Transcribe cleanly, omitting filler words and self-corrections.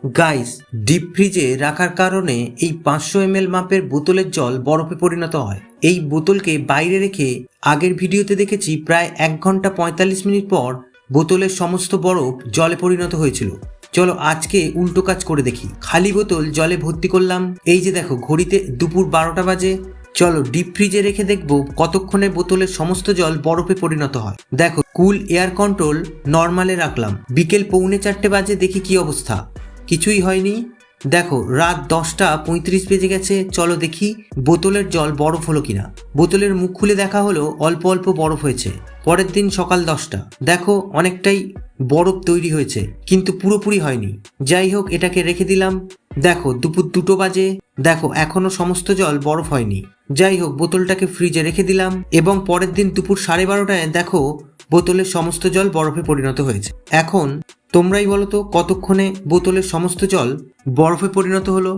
Guys, deep ফ্রিজে রাখার কারণে এই 500 ml মাপের বোতলের জল বরফে পরিণত হয়। এই বোতলকে বাইরে রেখে আগের ভিডিওতে দেখেছি প্রায় 1 ঘন্টা 45 মিনিট পর বোতলের সমস্ত বরফ জলে পরিণত হয়েছিল। চলো আজকে উল্টো কাজ করে দেখি। খালি বোতল জলে ভর্তি করলাম। এই যে দেখো, ঘড়িতে দুপুর 12টা বাজে। চলো ডিপ ফ্রিজে রেখে দেখবো কতক্ষণে বোতলের সমস্ত জল বরফে পরিণত হয়। দেখো, কুল এয়ার কন্ট্রোল নর্মালে রাখলাম। বিকেল 3:45 বাজে, দেখি কি অবস্থা। কিছুই হয়নি। দেখো, রাত 10:35 বেজে গেছে। চলো দেখি বোতলের জল বরফ হলো কিনা। বোতলের মুখ খুলে দেখা হলো অল্প অল্প বরফ হয়েছে। পরের দিন সকাল 10টা, দেখো অনেকটাই বরফ তৈরি হয়েছে, কিন্তু পুরোপুরি হয়নি। যাই হোক, এটাকে রেখে দিলাম। দেখো দুপুর 2টো বাজে, দেখো এখনো সমস্ত জল বরফ হয়নি। যাই হোক, বোতলটাকে ফ্রিজে রেখে দিলাম এবং পরের দিন দুপুর 12:30টায় দেখো বোতলের সমস্ত জল বরফে পরিণত হয়েছে। এখন তোমরাই বলো তো কতক্ষণে বোতলের সমস্ত জল বরফে পরিণত হলো।